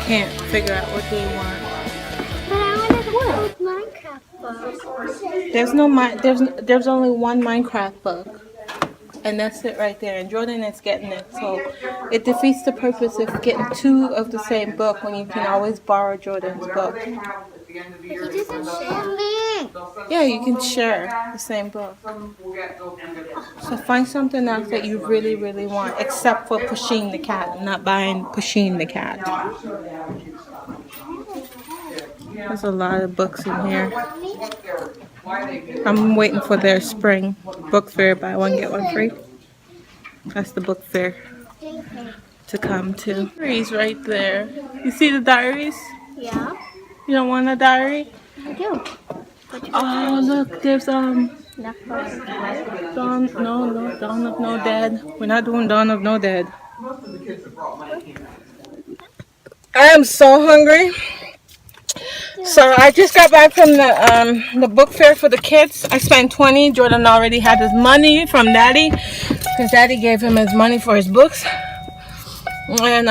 can't figure out what they want. But I want to build Minecraft book. There's only one Minecraft book. And that's it right there. And Jordan is getting it. So it defeats the purpose of getting two of the same book when you can always borrow Jordan's book. He doesn't share me. Yeah, you can share the same book. So find something else that you really, really want, except for Pushing the Cat. I'm not buying Pushing the Cat. There's a lot of books in here. I'm waiting for their spring book fair, buy one get one free. That's the book fair to come to. Diaries right there. You see the diaries? Yeah, You don't want a diary? I do. Oh look, there's Dawn. Dawn of No Dead. We're not doing Dawn of No Dead. I am so hungry. So I just got back from the book fair for the kids. I spent $20. Jordan already had his money from Daddy, because Daddy gave him his money for his books. And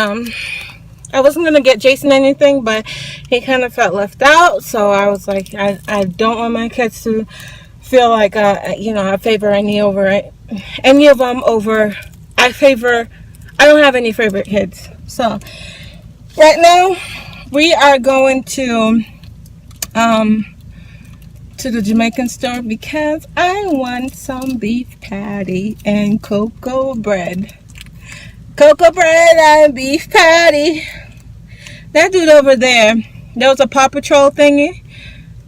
I wasn't gonna get Jason anything, but he kind of felt left out. So I was like, I don't want my kids to feel like I favor any of them over. I don't have any favorite kids. So right now we are going to the Jamaican store because I want some beef patty and cocoa bread. Cocoa bread and beef patty. That dude over there, there was a Paw Patrol thingy.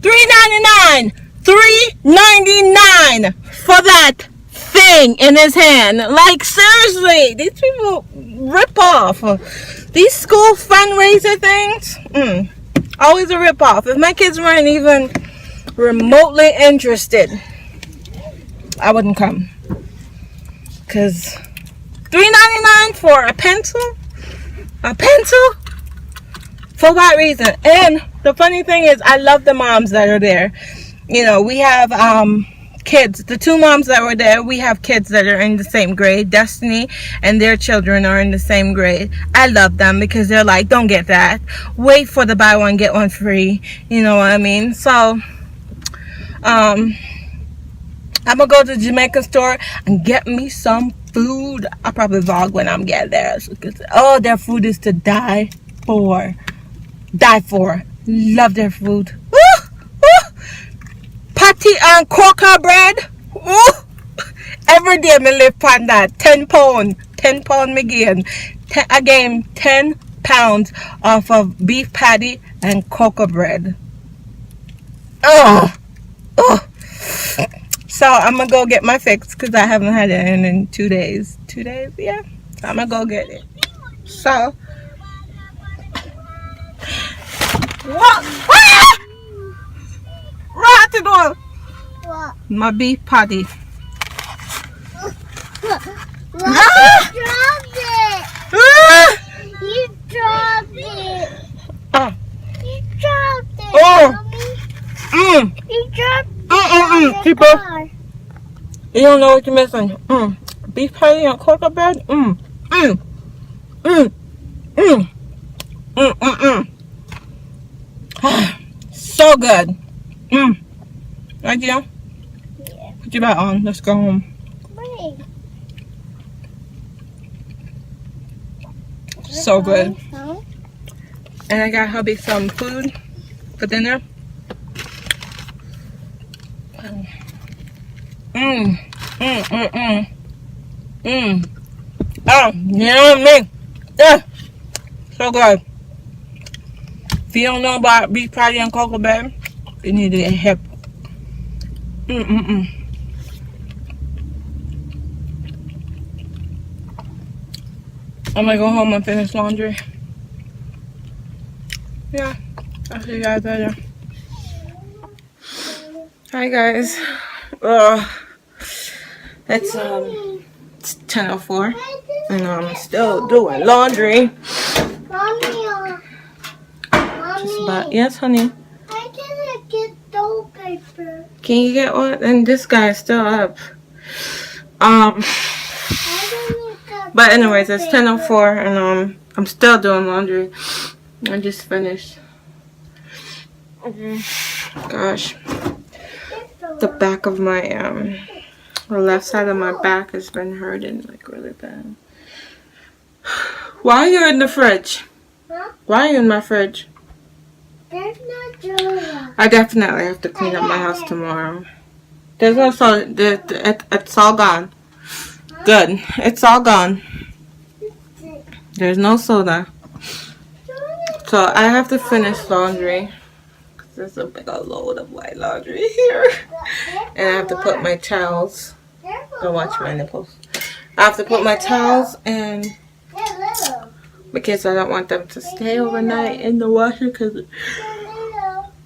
$3.99. $3.99 for that thing in his hand. Like, seriously, these people rip off. These school fundraiser things, always a rip off. If my kids weren't even remotely interested, I wouldn't come. Because $3.99 for a pencil? A pencil? For what reason? And the funny thing is, I love the moms that are there. You know, we have kids. The two moms that were there, we have kids that are in the same grade. Destiny and their children are in the same grade. I love them because they're like, don't get that. Wait for the buy one, get one free. You know what I mean? So, I'm gonna go to the Jamaican store and get me some food. I'll probably vlog when I'm getting there. Oh, their food is to die for. Die for. Love their food. Woo! Woo! Patty and cocoa bread. Woo! Every day me live on that. 10 pound. 10 pound me gain. Again, 10 pounds off of beef patty and cocoa bread. Oh! Oh! So I'm gonna go get my fix because I haven't had it in 2 days. 2 days, yeah. So I'm gonna go get it. So what? Right to do What? my beef patty. You dropped it. You dropped it. Oh. You dropped it. Oh. Mommy. You dropped it. People, you don't know what you're missing. Beef patty and cocoa bread. So good. Right, yeah? Yeah. Put your back on. Let's go home. Wait. So good. Huh? And I got hubby some food for dinner. Oh, you know what I mean? Yeah. So good. If you don't know about beef patty and cocoa bread, you need to get hip. I'm gonna go home and finish laundry. Yeah, I'll see you guys later. Hi guys. It's 10:04 and I'm still doing laundry. Mommy, Just about, yes honey. I didn't get toilet paper. Can you get one? And this guy's still up. But anyways, it's 10:04 and I'm still doing laundry. I just finished. Gosh. The back of my, the left side of my back has been hurting like really bad. Why are you in the fridge? Huh? Why are you in my fridge? There's no Jola. I definitely have to clean up my house tomorrow. There's no soda. It's all gone. Good. It's all gone. There's no soda. So I have to finish laundry. There's a big old load of white laundry here. And I have to put my towels. Don't watch my nipples. I have to put my towels in because I don't want them to stay overnight in the washer because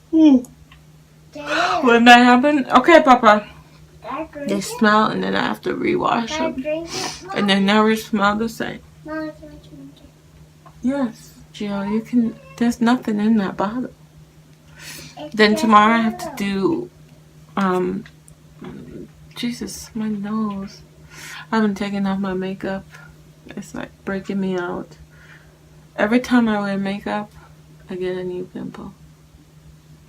when that happens, okay, Papa, they smell and then I have to rewash them and they never smell the same. Yes, Gio, you can. There's nothing in that bottle. Then tomorrow I have to do. Jesus, my nose. I haven't taken off my makeup. It's like breaking me out. Every time I wear makeup, I get a new pimple.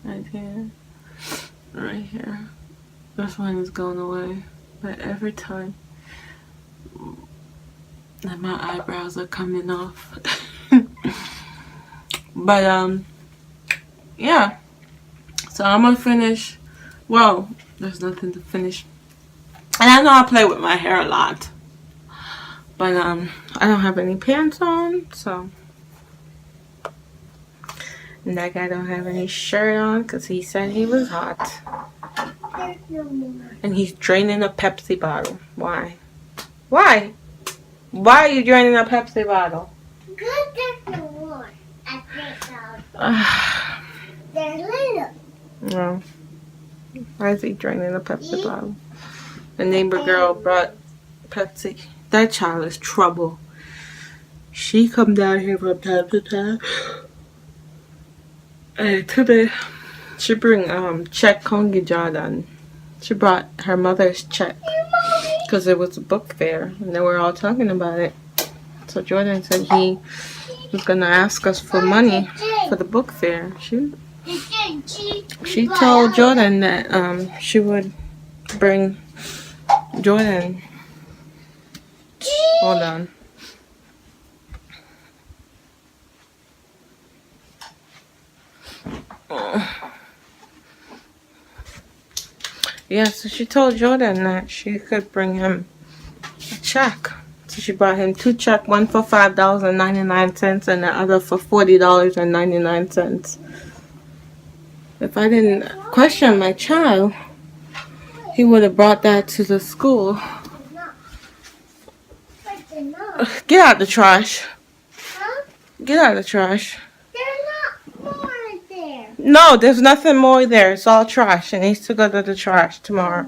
Right here. Right here. This one is going away. But every time. And my eyebrows are coming off. But, yeah. So I'm gonna finish. Well, there's nothing to finish. And I know I play with my hair a lot. But, I don't have any pants on, so. And that guy don't have any shirt on because he said he was hot. And he's draining a Pepsi bottle. Why? Why? Why are you draining a Pepsi bottle? Because there's no more. I think so. They're little. No. Why is he draining a Pepsi bottle? The neighbor girl brought Pepsi. That child is trouble. She come down here from time to time. And today, she bring check Kongi Jordan. She brought her mother's check because it was a book fair and they were all talking about it. So Jordan said he was gonna ask us for money for the book fair. She told Jordan that she would bring Jordan. Hold on. Yeah, so she told Jordan that she could bring him a check. So she brought him 2 checks, one for $5.99 and the other for $40.99. If I didn't question my child, he would have brought that to the school. Get out the trash. Get out the trash. No, there's nothing more there. It's all trash. It needs to go to the trash tomorrow.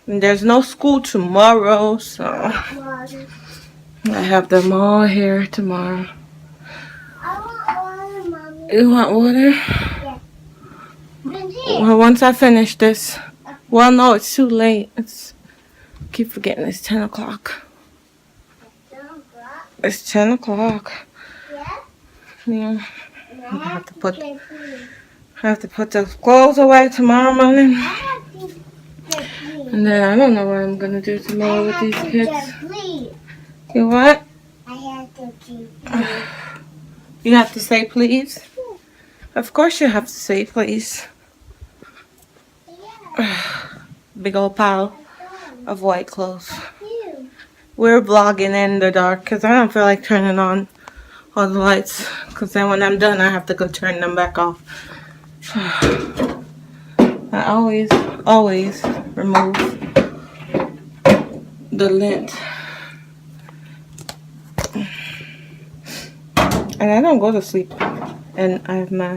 And there's no school tomorrow, so I have them all here tomorrow. I want water, Mommy. You want water? Yeah. Well, once I finish this. Well, no, it's too late. I keep forgetting it's 10 o'clock. It's 10 o'clock. Yeah. I have to put the clothes away tomorrow morning. And then I don't know what I'm gonna do tomorrow with these kids. You what? I have to keep. You have to say please? Of course you have to say please. Big old pile of white clothes. We're vlogging in the dark because I don't feel like turning on all the lights, because then when I'm done I have to go turn them back off. I always remove the lint. And I don't go to sleep and I have my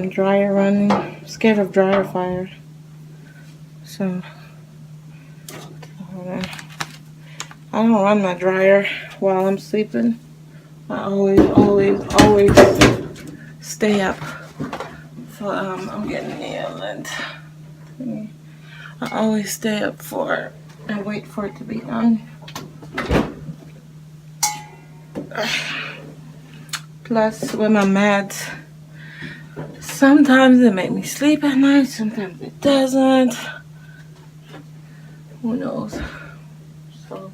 dryer running. I'm scared of dryer fire, so I don't run my dryer while I'm sleeping. I always stay up. So I'm getting nailed and I always stay up for it and wait for it to be done. Plus, with my meds, sometimes it makes me sleep at night, sometimes it doesn't. Who knows? So,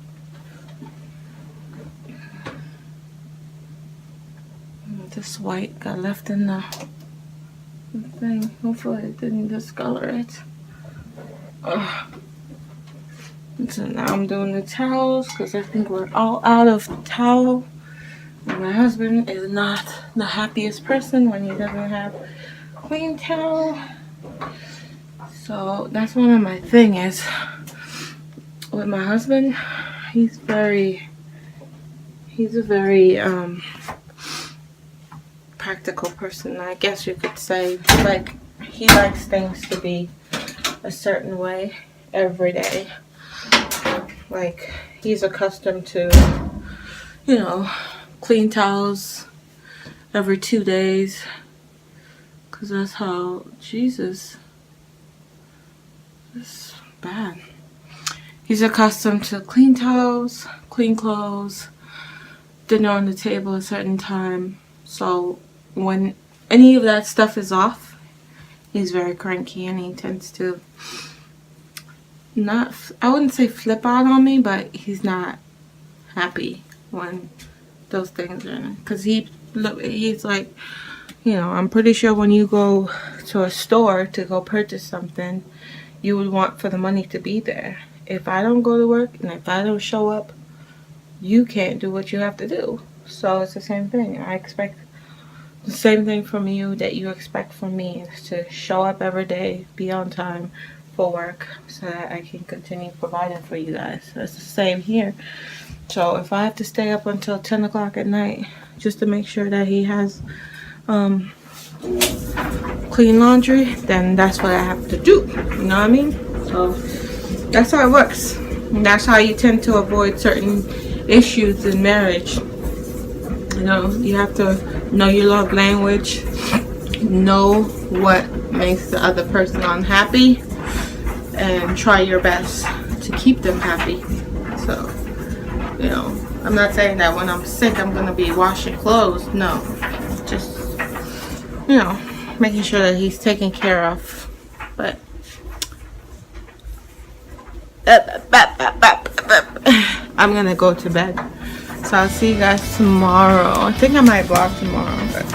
this white got left in the thing. Hopefully it didn't discolor it. So now I'm doing the towels because I think we're all out of towel. And my husband is not the happiest person when he doesn't have clean towel. So that's one of my things is with my husband. He's a very practical person, I guess you could say. Like, he likes things to be a certain way every day. Like, he's accustomed to, you know, clean towels every 2 days. Because that's how Jesus is bad. He's accustomed to clean towels, clean clothes, dinner on the table at a certain time. So when any of that stuff is off, he's very cranky and he tends to not, I wouldn't say flip out on me, but he's not happy when those things are in. Because he's like, you know, I'm pretty sure when you go to a store to go purchase something, you would want for the money to be there. If I don't go to work and if I don't show up, you can't do what you have to do. So it's the same thing. I expect the same thing from you that you expect from me, is to show up every day, be on time for work so that I can continue providing for you guys. That's the same here. So if I have to stay up until 10 o'clock at night just to make sure that he has clean laundry, then that's what I have to do. You know what I mean? So that's how it works. And that's how you tend to avoid certain issues in marriage. You know, you have to know your love language, know what makes the other person unhappy, and try your best to keep them happy. So, you know, I'm not saying that when I'm sick I'm gonna be washing clothes. No, just, you know, making sure that he's taken care of. But I'm gonna go to bed. So I'll see you guys tomorrow. I think I might vlog tomorrow, but